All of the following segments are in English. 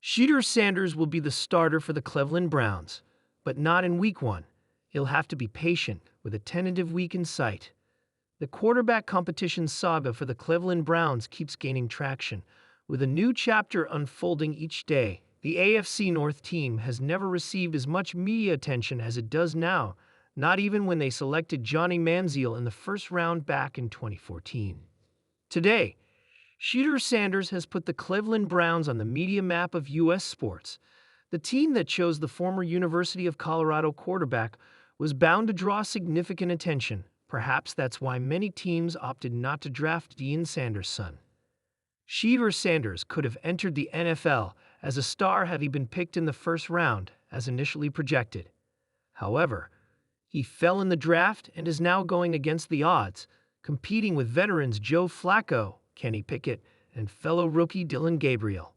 Shedeur Sanders will be the starter for the Cleveland Browns, but not in Week 1. He'll have to be patient, with a tentative week in sight. The quarterback competition saga for the Cleveland Browns keeps gaining traction, with a new chapter unfolding each day. The AFC North team has never received as much media attention as it does now, not even when they selected Johnny Manziel in the first round back in 2014. Today, Shedeur Sanders has put the Cleveland Browns on the media map of U.S. sports. The team that chose the former University of Colorado quarterback was bound to draw significant attention. Perhaps that's why many teams opted not to draft Deion Sanders' son. Shedeur Sanders could have entered the NFL as a star had he been picked in the first round, as initially projected. However, he fell in the draft and is now going against the odds, competing with veterans Joe Flacco, Kenny Pickett, and fellow rookie Dillon Gabriel.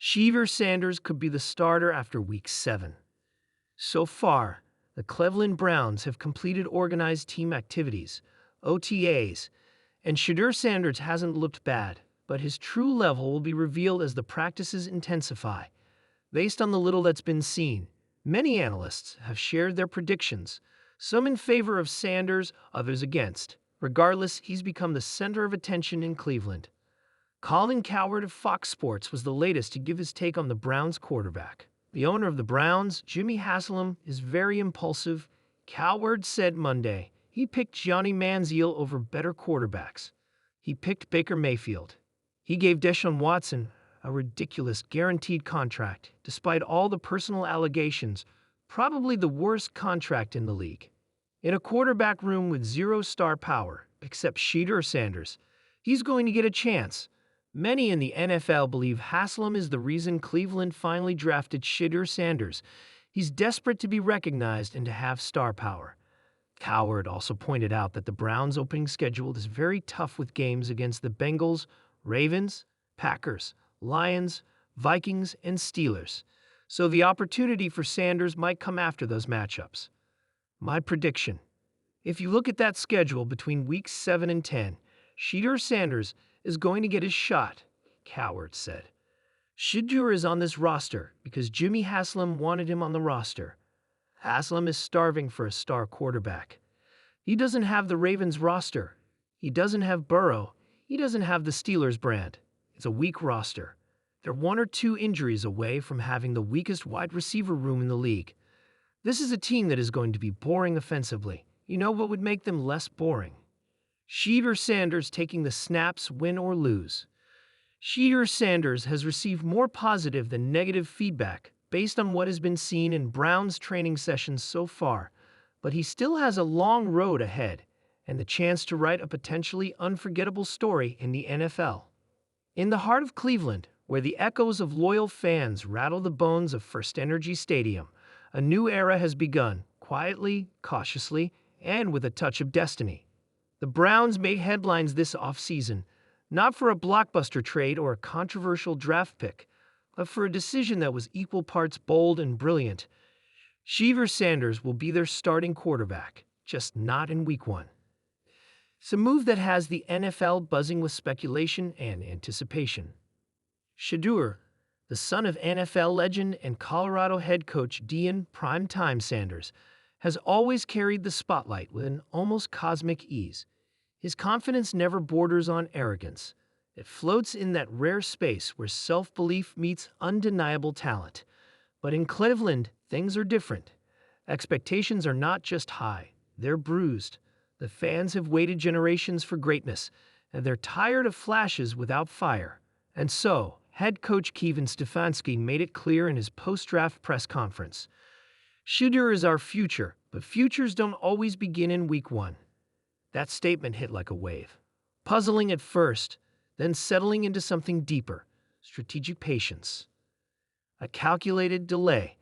Shedeur Sanders could be the starter after Week 7. So far, the Cleveland Browns have completed organized team activities, OTAs, and Shedeur Sanders hasn't looked bad, but his true level will be revealed as the practices intensify. Based on the little that's been seen, many analysts have shared their predictions, some in favor of Sanders, others against. Regardless, he's become the center of attention in Cleveland. Colin Cowherd of Fox Sports was the latest to give his take on the Browns quarterback. The owner of the Browns, Jimmy Haslam, is very impulsive. Cowherd said Monday he picked Johnny Manziel over better quarterbacks. He picked Baker Mayfield. He gave Deshaun Watson a ridiculous guaranteed contract, despite all the personal allegations, probably the worst contract in the league. In a quarterback room with zero star power, except Shedeur Sanders, he's going to get a chance. Many in the NFL believe Haslam is the reason Cleveland finally drafted Shedeur Sanders. He's desperate to be recognized and to have star power. Cowherd also pointed out that the Browns' opening schedule is very tough with games against the Bengals, Ravens, Packers, Lions, Vikings, and Steelers, so the opportunity for Sanders might come after those matchups. My prediction: if you look at that schedule between weeks 7 and 10, Shedeur Sanders is going to get his shot, Cowherd said. Shedeur is on this roster because Jimmy Haslam wanted him on the roster. Haslam is starving for a star quarterback. He doesn't have the Ravens roster. He doesn't have Burrow. He doesn't have the Steelers brand. It's a weak roster. They're 1 or 2 injuries away from having the weakest wide receiver room in the league. This is a team that is going to be boring offensively. You know what would make them less boring? Shedeur Sanders taking the snaps, win or lose. Shedeur Sanders has received more positive than negative feedback based on what has been seen in Browns training sessions so far, but he still has a long road ahead and the chance to write a potentially unforgettable story in the NFL. In the heart of Cleveland, where the echoes of loyal fans rattle the bones of First Energy Stadium, a new era has begun, quietly, cautiously, and with a touch of destiny. The Browns made headlines this offseason, not for a blockbuster trade or a controversial draft pick, but for a decision that was equal parts bold and brilliant. Shedeur Sanders will be their starting quarterback, just not in Week 1. It's a move that has the NFL buzzing with speculation and anticipation. Shedeur, the son of NFL legend and Colorado head coach Deion "Primetime" Sanders, has always carried the spotlight with an almost cosmic ease. His confidence never borders on arrogance. It floats in that rare space where self-belief meets undeniable talent. But in Cleveland, things are different. Expectations are not just high, they're bruised. The fans have waited generations for greatness, and they're tired of flashes without fire. And so, head coach Kevin Stefanski made it clear in his post-draft press conference. Shedeur is our future, but futures don't always begin in Week 1. That statement hit like a wave. Puzzling at first, then settling into something deeper: strategic patience. A calculated delay.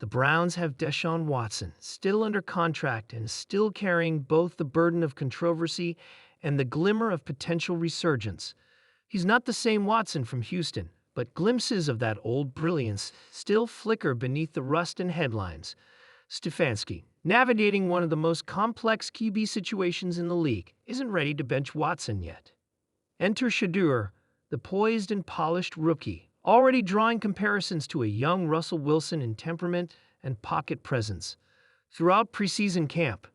The Browns have Deshaun Watson, still under contract and still carrying both the burden of controversy and the glimmer of potential resurgence. He's not the same Watson from Houston, but glimpses of that old brilliance still flicker beneath the rust and headlines. Stefanski, navigating one of the most complex QB situations in the league, isn't ready to bench Watson yet. Enter Shedeur, the poised and polished rookie, already drawing comparisons to a young Russell Wilson in temperament and pocket presence. Throughout preseason camp,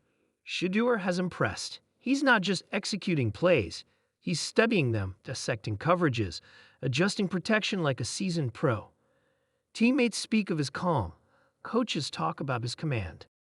Shedeur has impressed. He's not just executing plays, he's studying them, dissecting coverages, adjusting protection like a seasoned pro. Teammates speak of his calm, coaches talk about his command.